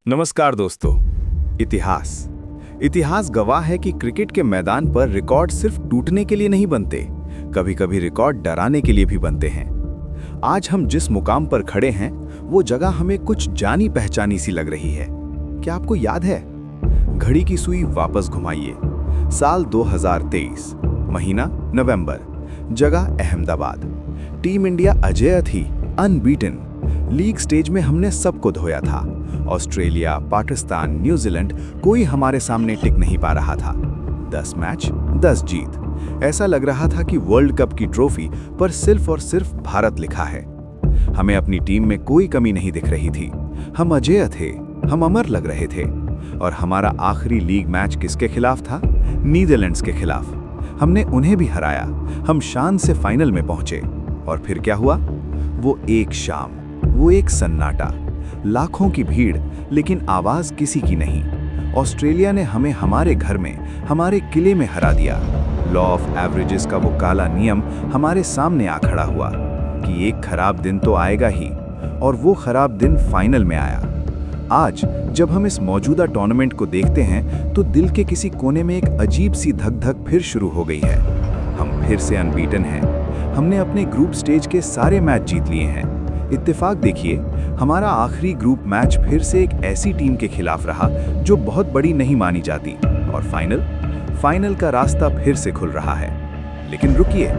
नमस्कार दोस्तों। इतिहास गवाह है कि क्रिकेट के मैदान पर रिकॉर्ड सिर्फ टूटने के लिए नहीं बनते, कभी कभी रिकॉर्ड डराने के लिए भी बनते हैं। आज हम जिस मुकाम पर खड़े हैं वो जगह हमें कुछ जानी पहचानी सी लग रही है। क्या आपको याद है? घड़ी की सुई वापस घुमाइए। साल 2023, महीना नवंबर, जगह अहमदाबाद। टीम इंडिया अजेय थी, अनबीटन। लीग स्टेज में हमने सबको धोया था। ऑस्ट्रेलिया, पाकिस्तान, न्यूजीलैंड, कोई हमारे सामने टिक नहीं पा रहा था। 10 मैच 10 जीत। ऐसा लग रहा था कि वर्ल्ड कप की ट्रॉफी पर सिर्फ और सिर्फ भारत लिखा है। हमें अपनी टीम में कोई कमी नहीं दिख रही थी। हम अजेय थे, हम अमर लग रहे थे। और हमारा आखिरी लीग मैच किसके खिलाफ था? नीदरलैंड्स के खिलाफ। हमने उन्हें भी हराया। हम शान से फाइनल में पहुंचे। और फिर क्या हुआ? वो एक शाम, वो एक सन्नाटा, लाखों की भीड़, लेकिन आवाज किसी की नहीं। ऑस्ट्रेलिया ने हमें हमारे घर में, हमारे किले में हरा दिया। लॉ ऑफ एवरेजेस का वो काला नियम हमारे सामने आ खड़ा हुआ कि एक खराब दिन तो आएगा ही, और वो खराब दिन फाइनल में आया। आज जब हम इस मौजूदा टूर्नामेंट को देखते हैं तो दिल के किसी कोने में एक अजीब सी धक धक फिर शुरू हो गई है। हम फिर से अनबीटन हैं। हमने अपने ग्रुप स्टेज के सारे मैच जीत लिए हैं। इत्तेफाक देखिए, हमारा आखिरी ग्रुप मैच फिर से एक ऐसी टीम के खिलाफ रहा जो बहुत बड़ी नहीं मानी जाती। और फाइनल का रास्ता फिर से खुल रहा है। लेकिन रुकिए,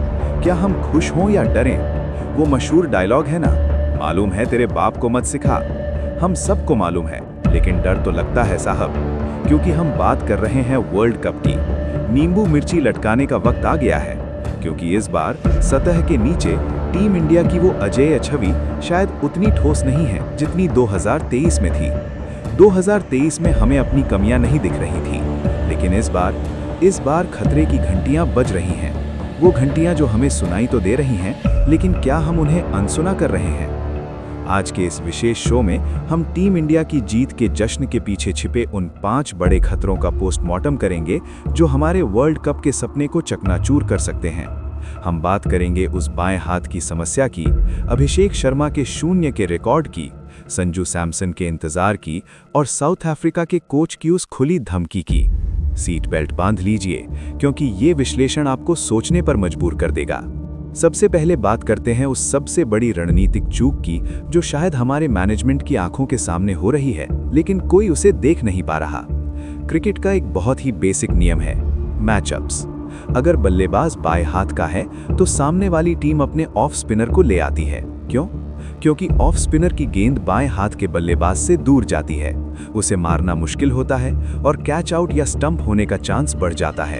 क्या हम खुश हों या डरें? वो मशहूर डायलॉग है ना, मालूम है तेरे बाप को मत सिखा। हम सबको मालूम है, लेकिन डर तो लगता है साहब, क्योंकि हम बात कर रहे हैं वर्ल्ड कप की। नींबू मिर्ची लटकाने का वक्त आ गया है, क्योंकि इस बार सतह के नीचे टीम इंडिया की वो अजेय छवि शायद उतनी ठोस नहीं है जितनी 2023 में थी। 2023 में हमें अपनी कमियां नहीं दिख रही थी, लेकिन इस बार खतरे की घंटियां बज रही हैं। वो घंटियां जो हमें सुनाई तो दे रही हैं, लेकिन क्या हम उन्हें अनसुना कर रहे हैं? आज के इस विशेष शो में हम टीम इंडिया की जीत के जश्न के पीछे छिपे उन 5 बड़े खतरों का पोस्टमार्टम करेंगे जो हमारे वर्ल्ड कप के सपने को चकनाचूर कर सकते हैं। हम बात करेंगे उस बाएं हाथ की समस्या की, अभिषेक शर्मा के शून्य के रिकॉर्ड की, संजू सैमसन के इंतजार की, और साउथ अफ्रीका के कोच की उस खुली धमकी की। सीट बेल्ट बांध लीजिए, क्योंकि ये विश्लेषण आपको सोचने पर मजबूर कर देगा। सबसे पहले बात करते हैं उस सबसे बड़ी रणनीतिक चूक की जो शायद हमारे मैनेजमेंट की आंखों के सामने हो रही है, लेकिन कोई उसे देख नहीं पा रहा। क्रिकेट का एक बहुत ही बेसिक नियम है, मैचअप्स। अगर बल्लेबाज बाएं हाथ का है तो सामने वाली टीम अपने ऑफ स्पिनर को ले आती है। क्यों? क्योंकि ऑफ स्पिनर की गेंद बाएं हाथ के बल्लेबाज से दूर जाती है, उसे मारना मुश्किल होता है और कैच आउट या स्टंप होने का चांस बढ़ जाता है।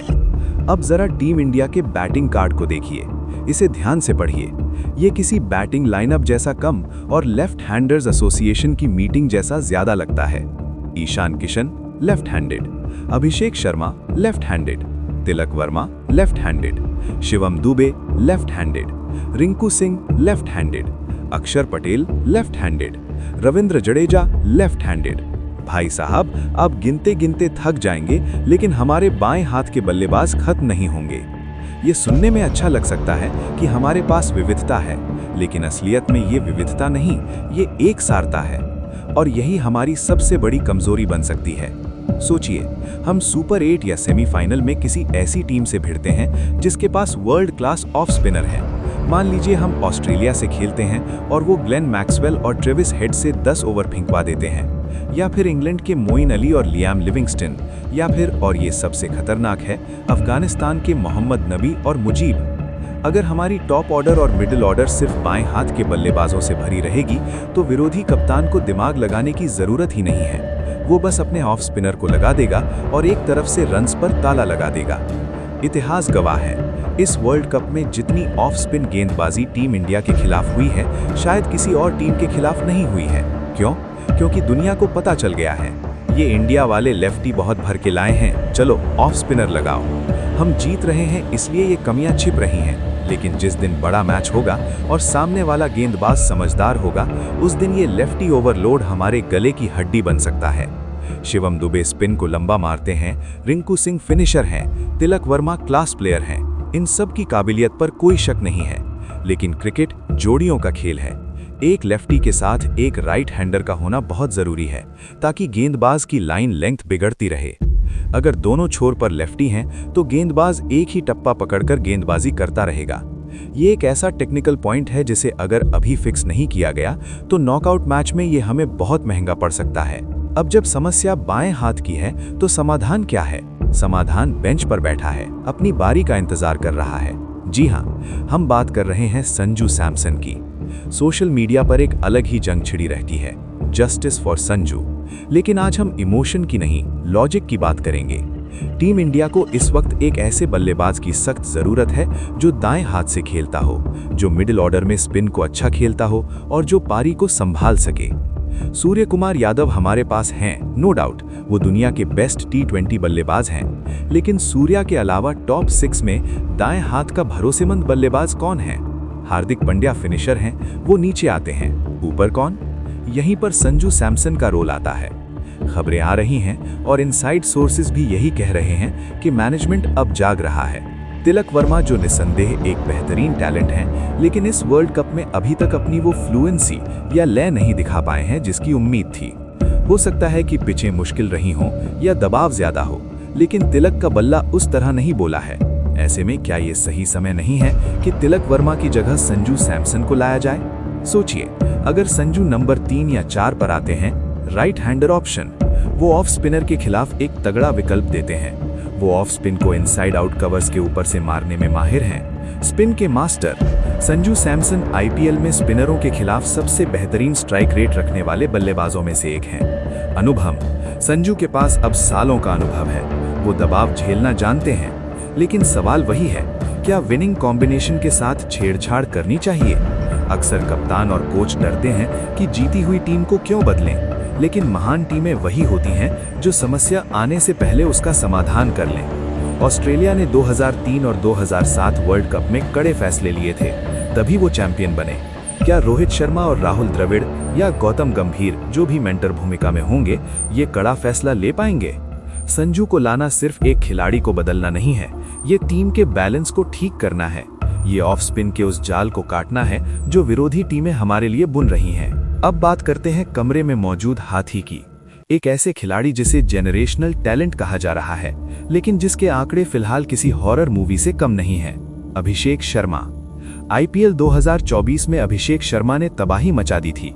अब जरा टीम इंडिया के बैटिंग कार्ड को देखिए, इसे ध्यान से पढ़िए। ये किसी बैटिंग लाइनअप जैसा कम और लेफ्ट हैंडर्स एसोसिएशन की मीटिंग जैसा ज्यादा लगता है। Ishan Kishan left handed, Abhishek Sharma left handed, Tilak Varma left handed, Shivam Dube left handed, Rinku Singh left handed, Axar Patel left handed, Ravindra Jadeja left handed. भाई साहब, आप गिनते गिनते थक जाएंगे, लेकिन हमारे बाएं हाथ के बल्लेबाज खत्म नहीं होंगे। ये सुनने में अच्छा लग सकता है कि हमारे पास विविधता है, लेकिन असलियत में ये विविधता नहीं, ये एकसारता है। और यही हमारी सबसे बड़ी कमजोरी बन सकती है। सोचिए, हम सुपर 8 या सेमीफाइनल में किसी ऐसी टीम से भिड़ते हैं जिसके पास वर्ल्ड क्लास ऑफ स्पिनर है। मान लीजिए हम ऑस्ट्रेलिया से खेलते हैं और वो ग्लेन मैक्सवेल और ट्रेविस हेड से 10 ओवर फिंकवा देते हैं, या फिर इंग्लैंड के मोइन अली और लियाम लिविंगस्टन, या फिर, और ये सबसे खतरनाक है, अफगानिस्तान के मोहम्मद नबी और मुजीब। अगर हमारी टॉप ऑर्डर और मिडिल ऑर्डर सिर्फ बाएं हाथ के बल्लेबाजों से भरी रहेगी तो विरोधी कप्तान को दिमाग लगाने की जरूरत ही नहीं है। वो बस अपने ऑफ स्पिनर को लगा देगा और एक तरफ से रन्स पर ताला लगा देगा। इतिहास गवाह है, इस वर्ल्ड कप में जितनी ऑफ स्पिन गेंदबाजी टीम इंडिया के खिलाफ हुई है, शायद किसी और टीम के खिलाफ नहीं हुई है। क्यों? क्योंकि दुनिया को पता चल गया है, ये इंडिया वाले लेफ्टी बहुत भर के लाए हैं, चलो ऑफ स्पिनर लगाओ। हम जीत रहे हैं इसलिए ये कमियां छिप रही हैं, लेकिन जिस दिन बड़ा मैच होगा और सामने वाला गेंदबाज समझदार होगा, उस दिन ये लेफ्टी ओवरलोड हमारे गले की हड्डी बन सकता है। शिवम दुबे स्पिन को लंबा मारते हैं, रिंकू सिंह फिनिशर हैं, तिलक वर्मा क्लास प्लेयर हैं। इन सब की काबिलियत पर कोई शक नहीं है, लेकिन क्रिकेट जोड़ियों का खेल है। एक लेफ्टी के साथ एक राइट हैंडर का होना बहुत जरूरी है ताकि गेंदबाज की लाइन लेंथ बिगड़ती रहे। अगर दोनों छोर पर लेफ्टी हैं तो गेंदबाज एक ही टप्पा पकड़कर गेंदबाजी करता रहेगा। ये एक ऐसा टेक्निकल पॉइंट है जिसे अगर अभी फिक्स नहीं किया गया तो नॉकआउट मैच में ये हमें बहुत महंगा पड़ सकता है। अब जब समस्या बाएं हाथ की है तो समाधान क्या है? समाधान बेंच पर बैठा है, अपनी बारी का इंतजार कर रहा है। जी हाँ, हम बात कर रहे हैं संजू सैमसन की। सोशल मीडिया पर एक अलग ही जंग छिड़ी रहती है, जस्टिस फॉर संजू। लेकिन आज हम इमोशन की नहीं, लॉजिक की बात करेंगे। टीम इंडिया को इस वक्त एक ऐसे बल्लेबाज की सख्त जरूरत है जो दाएं हाथ से खेलता हो, जो मिडिल ऑर्डर में स्पिन को अच्छा खेलता हो और जो पारी को संभाल सके। सूर्य कुमार यादव हमारे पास हैं, नो डाउट, वो दुनिया के बेस्ट T20 बल्लेबाज हैं। लेकिन सूर्या के अलावा टॉप 6 में दाएं हाथ का भरोसेमंद बल्लेबाज कौन है? हार्दिक पांड्या फिनिशर हैं, वो नीचे आते हैं। ऊपर कौन? यहीं पर संजू सैमसन का रोल आता है। खबरें आ रही हैं और इनसाइड सोर्सेज भी यही कह रहे हैं कि मैनेजमेंट अब जाग रहा है। तिलक वर्मा जो निस्संदेह एक बेहतरीन टैलेंट हैं, लेकिन इस वर्ल्ड कप में अभी तक अपनी वो फ्लुएंसी या लय नहीं दिखा पाए हैं जिसकी उम्मीद थी। हो सकता है कि पिचें मुश्किल रही हों या दबाव ज्यादा हो, लेकिन तिलक का बल्ला उस तरह नहीं बोला है। ऐसे में क्या ये सही समय नहीं है कि तिलक वर्मा की जगह संजू सैमसन को लाया जाए? सोचिए, अगर संजू नंबर 3 या 4 पर आते हैं, राइट हैंडर ऑप्शन, वो ऑफ स्पिनर के खिलाफ एक तगड़ा विकल्प देते हैं। वो ऑफ स्पिन को इनसाइड आउट कवर्स के ऊपर से मारने में माहिर हैं। स्पिन के मास्टर संजू सैमसन आईपीएल में स्पिनरों के खिलाफ सबसे बेहतरीन स्ट्राइक रेट रखने वाले बल्लेबाजों में से एक हैं। अनुभव, संजू के पास अब सालों का अनुभव है, वो दबाव झेलना जानते हैं। लेकिन सवाल वही है, क्या विनिंग कॉम्बिनेशन के साथ छेड़छाड़ करनी चाहिए? अक्सर कप्तान और कोच डरते हैं कि जीती हुई टीम को क्यों बदलें, लेकिन महान टीमें वही होती हैं जो समस्या आने से पहले उसका समाधान कर लें। ऑस्ट्रेलिया ने 2003 और 2007 वर्ल्ड कप में कड़े फैसले लिए थे, तभी वो चैंपियन बने। क्या रोहित शर्मा और राहुल द्रविड़ या गौतम गंभीर, जो भी मेंटर भूमिका में होंगे, ये कड़ा फैसला ले पाएंगे? संजू को लाना सिर्फ एक खिलाड़ी को बदलना नहीं है, ये टीम के बैलेंस को ठीक करना है। ये ऑफ स्पिन के उस जाल को काटना है जो विरोधी टीमें हमारे लिए बुन रही हैं। अब बात करते हैं कमरे में मौजूद हाथी की, एक ऐसे खिलाड़ी जिसे जेनरेशनल टैलेंट कहा जा रहा है, लेकिन जिसके आंकड़े फिलहाल किसी हॉरर मूवी से कम नहीं हैं। अभिषेक शर्मा। आईपीएल 2024 में अभिषेक शर्मा ने तबाही मचा दी थी।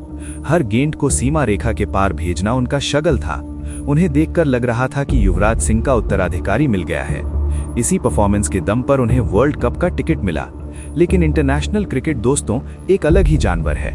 हर गेंद को सीमा रेखा के पार भेजना उनका शगल था। उन्हें देखकर लग रहा था कि युवराज सिंह का उत्तराधिकारी मिल गया है। इसी परफॉर्मेंस के दम पर उन्हें वर्ल्ड कप का टिकट मिला। लेकिन इंटरनेशनल क्रिकेट दोस्तों एक अलग ही जानवर है।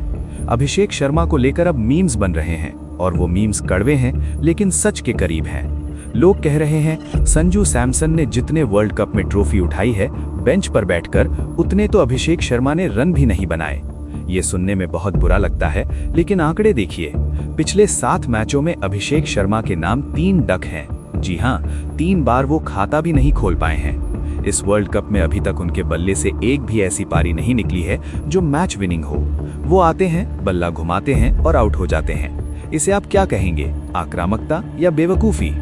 अभिषेक शर्मा को लेकर अब मीम्स बन रहे हैं, और वो मीम्स कड़वे हैं लेकिन सच के करीब हैं। लोग कह रहे हैं संजू सैमसन ने जितने वर्ल्ड कप में ट्रॉफी उठाई है बेंच पर बैठकर, उतने तो अभिषेक शर्मा ने रन भी नहीं बनाए। ये सुनने में बहुत बुरा लगता है, लेकिन आंकड़े देखिए। पिछले 7 मैचों में अभिषेक शर्मा के नाम 3 डक हैं। जी हाँ, 3 बार वो खाता भी नहीं खोल पाए हैं। इस वर्ल्ड कप में अभी तक उनके बल्ले से एक भी ऐसी पारी नहीं निकली है जो मैच विनिंग हो। वो आते हैं, बल्ला घुमाते हैं और आउट हो जाते हैं। इसे आप क्या कहेंगे, आक्रामकता या बेवकूफ़ी?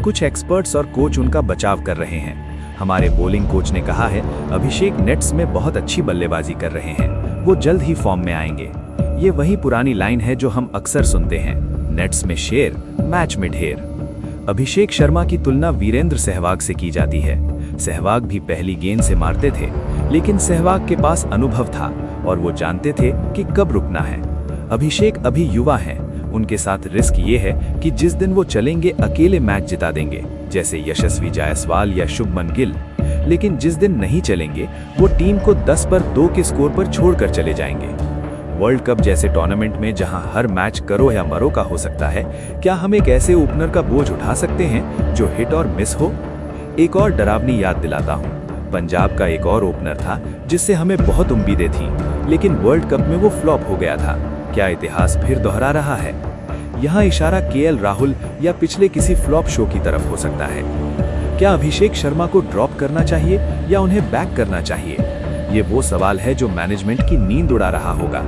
कुछ एक्सपर्ट्स और कोच उनका बचाव कर रहे हैं। हमारे बॉलिंग कोच ने कहा है अभिषेक नेट्स में बहुत अच्छी बल्लेबाजी कर रहे हैं, वो जल्द ही फॉर्म में आएंगे। ये वही पुरानी लाइन है जो हम अक्सर सुनते हैं, नेट्स में शेर, मैच में ढेर। अभिषेक शर्मा की तुलना वीरेंद्र सहवाग से की जाती है। सहवाग भी पहली गेंद से मारते थे, लेकिन सहवाग के पास अनुभव था और वो जानते थे कि कब रुकना है। अभिषेक अभी युवा हैं, उनके साथ रिस्क ये है कि जिस दिन वो चलेंगे अकेले मैच जिता देंगे, जैसे यशस्वी जायसवाल या शुभमन गिल। लेकिन जिस दिन नहीं चलेंगे वो टीम को 10 पर 2 के स्कोर पर छोड़कर चले जाएंगे। वर्ल्ड कप जैसे टूर्नामेंट में जहां हर मैच करो या मरो का हो सकता है, क्या हम एक ऐसे ओपनर का बोझ उठा सकते हैं जो हिट और मिस हो? एक और डरावनी याद दिलाता हूं, पंजाब का एक और ओपनर था जिससे हमें बहुत उम्मीदें थीं, लेकिन वर्ल्ड कप में वो फ्लॉप हो गया था। क्या इतिहास फिर दोहरा रहा है? यहाँ इशारा केएल राहुल या पिछले किसी फ्लॉप शो की तरफ हो सकता है। क्या अभिषेक शर्मा को ड्रॉप करना चाहिए या उन्हें बैक करना चाहिए? ये वो सवाल है जो मैनेजमेंट की नींद उड़ा रहा होगा।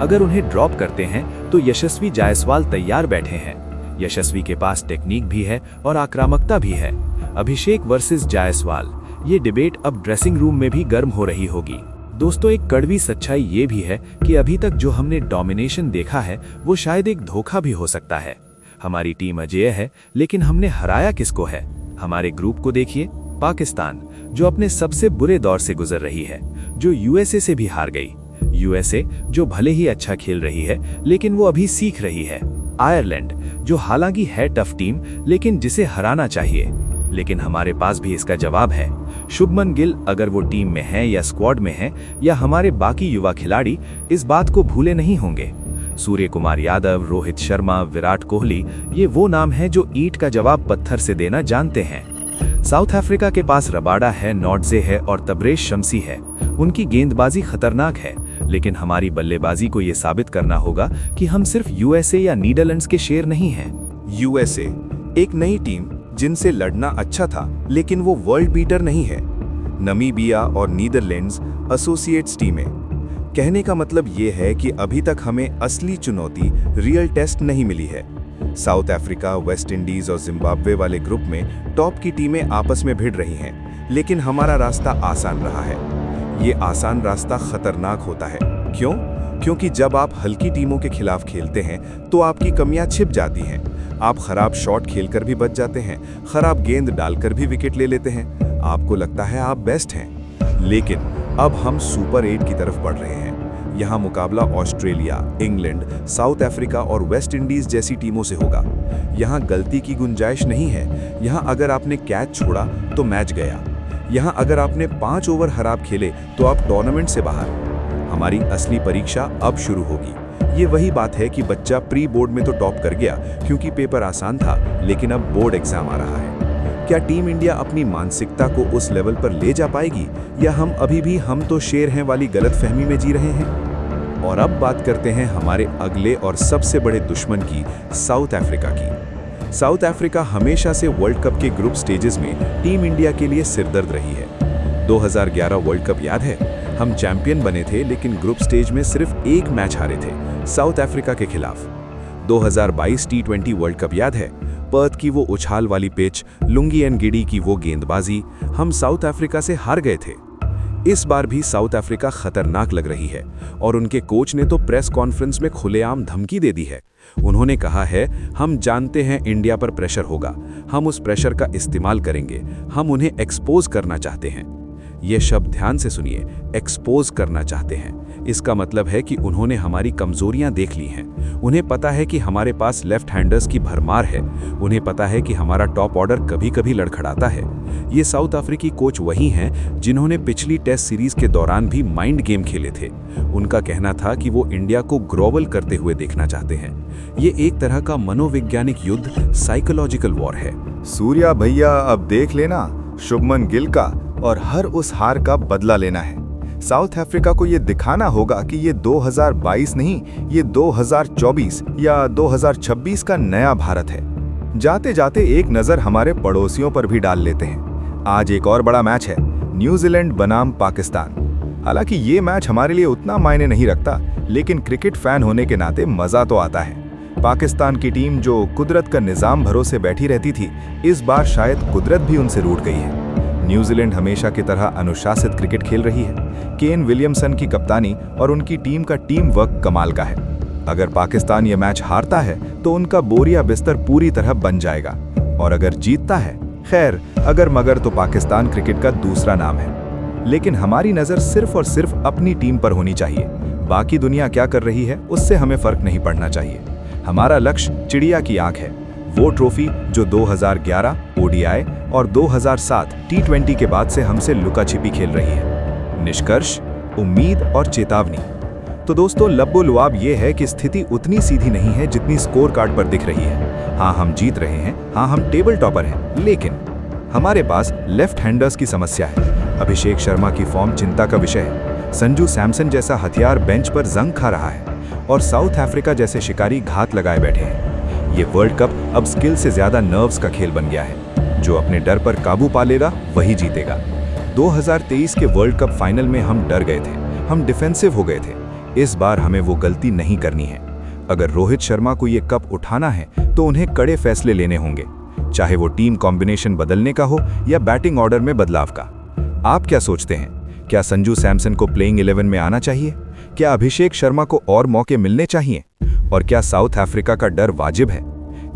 अगर उन्हें ड्रॉप करते हैं तो यशस्वी जायसवाल तैयार बैठे हैं। यशस्वी के पास टेक्निक भी है और आक्रामकता भी है। अभिषेक वर्सेस जायसवाल, ये डिबेट अब ड्रेसिंग रूम में भी गर्म हो रही होगी। दोस्तों, एक कड़वी सच्चाई ये भी है कि अभी तक जो हमने डोमिनेशन देखा है वो शायद एक धोखा भी हो सकता है। हमारी टीम अजेय है, लेकिन हमने हराया किसको है? हमारे ग्रुप को देखिए, पाकिस्तान जो अपने सबसे बुरे दौर से गुजर रही है, जो यूएसए से भी हार गई। यूएसए जो भले ही अच्छा खेल रही है, लेकिन वो अभी सीख रही है। आयरलैंड जो हालांकि है टफ टीम, लेकिन जिसे हराना चाहिए। लेकिन हमारे पास भी इसका जवाब है। शुभमन गिल अगर वो टीम में है या स्क्वाड में है, या हमारे बाकी युवा खिलाड़ी, इस बात को भूले नहीं होंगे। सूर्य कुमार यादव, रोहित शर्मा, विराट कोहली, ये वो नाम हैं जो ईंट का जवाब पत्थर से देना जानते हैं। साउथ अफ्रीका के पास रबाडा है, नॉर्डजे है और तबरेज शम्सी है। उनकी गेंदबाजी खतरनाक है, लेकिन हमारी बल्लेबाजी को ये साबित करना होगा कि हम सिर्फ यूएसए या नीदरलैंड्स के शेर नहीं हैं। यूएसए एक नई टीम जिनसे लड़ना अच्छा था, लेकिन वो वर्ल्ड बीटर नहीं है। नमीबिया और नीदरलैंड्स एसोसिएट्स टीमें। कहने का मतलब ये है कि अभी तक हमें असली चुनौती, रियल टेस्ट नहीं मिली है। साउथ अफ्रीका, वेस्ट इंडीज और जिम्बाब्वे वाले ग्रुप में टॉप की टीमें आपस में भिड़ रही हैं, लेकिन हमारा रास्ता आसान रहा है। ये आसान रास्ता खतरनाक होता है। क्यों? क्योंकि जब आप हल्की टीमों के खिलाफ खेलते हैं तो आपकी कमियां छिप जाती हैं। आप खराब शॉट खेलकर भी बच जाते हैं, खराब गेंद डालकर भी विकेट ले लेते हैं। आपको लगता है आप बेस्ट हैं, लेकिन अब हम सुपर 8 की तरफ बढ़ रहे हैं। यहाँ मुकाबला ऑस्ट्रेलिया, इंग्लैंड, साउथ अफ्रीका और वेस्ट इंडीज जैसी टीमों से होगा। यहाँ गलती की गुंजाइश नहीं है। यहाँ अगर आपने कैच छोड़ा तो मैच गया। यहाँ अगर आपने 5 ओवर खराब खेले तो आप टूर्नामेंट से बाहर। हमारी असली परीक्षा अब शुरू होगी। ये वही बात है कि बच्चा प्री बोर्ड में तो टॉप कर गया क्योंकि पेपर आसान था, लेकिन अब बोर्ड एग्जाम आ रहा है। क्या टीम इंडिया अपनी मानसिकता को उस लेवल पर ले जा पाएगी, या हम अभी भी हम तो शेर हैं वाली गलतफहमी में जी रहे हैं? और अब बात करते हैं हमारे अगले और सबसे बड़े दुश्मन की, साउथ अफ्रीका की। साउथ अफ्रीका हमेशा से वर्ल्ड कप के ग्रुप स्टेजेस में टीम इंडिया के लिए सिरदर्द रही है। 2011 वर्ल्ड कप याद है? हम चैंपियन बने थे, लेकिन ग्रुप स्टेज में सिर्फ एक मैच हारे थे, साउथ अफ्रीका के खिलाफ। 2022 टी20 वर्ल्ड कप याद है? पर्थ की वो उछाल वाली पिच, लुंगी एंड गिडी की वो गेंदबाजी, हम साउथ अफ्रीका से हार गए थे। इस बार भी साउथ अफ्रीका खतरनाक लग रही है, और उनके कोच ने तो प्रेस कॉन्फ्रेंस में खुलेआम धमकी दे दी है। उन्होंने कहा है, हम जानते हैं इंडिया पर प्रेशर होगा, हम उस प्रेशर का इस्तेमाल करेंगे, हम उन्हें एक्सपोज करना चाहते हैं। ये शब्द ध्यान से सुनिए, एक्सपोज करना चाहते हैं। इसका मतलब है कि उन्होंने हमारी कमजोरियां देख ली हैं। उन्हें पता है कि हमारे पास लेफ्ट हैंडर्स की भरमार है। उन्हें पता है कि हमारा टॉप ऑर्डर कभी कभी लड़खड़ाता है। ये साउथ अफ्रीकी कोच वही हैं जिन्होंने पिछली टेस्ट सीरीज के दौरान भी माइंड गेम खेले थे। उनका कहना था कि वो इंडिया को ग्रोवल करते हुए देखना चाहते हैं। ये एक तरह का मनोवैज्ञानिक युद्ध, साइकोलॉजिकल वॉर है। सूर्या भैया, अब देख लेना, शुभमन गिल का और हर उस हार का बदला लेना है। साउथ अफ्रीका को ये दिखाना होगा कि ये 2022 नहीं, ये 2024 या 2026 का नया भारत है। जाते जाते एक नज़र हमारे पड़ोसियों पर भी डाल लेते हैं। आज एक और बड़ा मैच है, न्यूजीलैंड बनाम पाकिस्तान। हालांकि ये मैच हमारे लिए उतना मायने नहीं रखता, लेकिन क्रिकेट फैन होने के नाते मज़ा तो आता है। पाकिस्तान की टीम जो कुदरत का निज़ाम भरोसे बैठी रहती थी, इस बार शायद कुदरत भी उनसे रूठ गई है। न्यूजीलैंड हमेशा की तरह अनुशासित क्रिकेट खेल रही है। केन विलियमसन की कप्तानी और उनकी टीम का टीम वर्क कमाल का है। अगर पाकिस्तान ये मैच हारता है तो उनका बोरिया बिस्तर पूरी तरह बन जाएगा, और अगर जीतता है, खैर अगर मगर, तो पाकिस्तान क्रिकेट का दूसरा नाम है। लेकिन हमारी नज़र सिर्फ और सिर्फ अपनी टीम पर होनी चाहिए। बाकी दुनिया क्या कर रही है उससे हमें फर्क नहीं पड़ना चाहिए। हमारा लक्ष्य चिड़िया की आंख है, वो ट्रॉफी जो 2011 ओडीआई और 2007 टी20 के बाद से हमसे लुका छिपी खेल रही है। निष्कर्ष, उम्मीद और चेतावनी। तो दोस्तों, लब्बो-लुआब ये है कि स्थिति उतनी सीधी नहीं है जितनी स्कोर कार्ड पर दिख रही है। हाँ, हम जीत रहे हैं, हाँ हम टेबल टॉपर हैं, लेकिन हमारे पास लेफ्ट हैंडर्स की समस्या है। अभिषेक शर्मा की फॉर्म चिंता का विषय है। संजू सैमसन जैसा हथियार बेंच पर जंग खा रहा है, और साउथ अफ्रीका जैसे शिकारी घात लगाए बैठे हैं। ये वर्ल्ड कप अब स्किल से ज्यादा नर्व्स का खेल बन गया है। जो अपने डर पर काबू पा लेगा वही जीतेगा। 2023 के वर्ल्ड कप फाइनल में हम डर गए थे, हम डिफेंसिव हो गए थे। इस बार हमें वो गलती नहीं करनी है। अगर रोहित शर्मा को ये कप उठाना है तो उन्हें कड़े फैसले लेने होंगे, चाहे वो टीम कॉम्बिनेशन बदलने का हो या बैटिंग ऑर्डर में बदलाव का। आप क्या सोचते हैं? क्या संजू सैमसन को प्लेइंग 11 में आना चाहिए? क्या अभिषेक शर्मा को और मौके मिलने चाहिए? और क्या साउथ अफ्रीका का डर वाजिब है?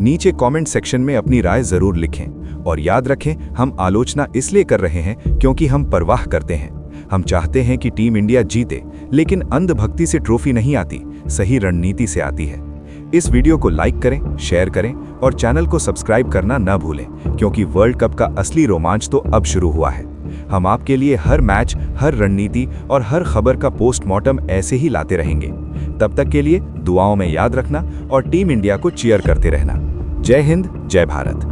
नीचे कमेंट सेक्शन में अपनी राय जरूर लिखें और याद रखें, हम आलोचना इसलिए कर रहे हैं क्योंकि हम परवाह करते हैं। हम चाहते हैं कि टीम इंडिया जीते, लेकिन अंधभक्ति से ट्रॉफी नहीं आती, सही रणनीति से आती है। इस वीडियो को लाइक करें, शेयर करें और चैनल को सब्सक्राइब करना न भूलें, क्योंकि वर्ल्ड कप का असली रोमांच तो अब शुरू हुआ है। हम आपके लिए हर मैच, हर रणनीति और हर खबर का पोस्टमार्टम ऐसे ही लाते रहेंगे। तब तक के लिए दुआओं में याद रखना और टीम इंडिया को चीयर करते रहना। जय हिंद, जय भारत।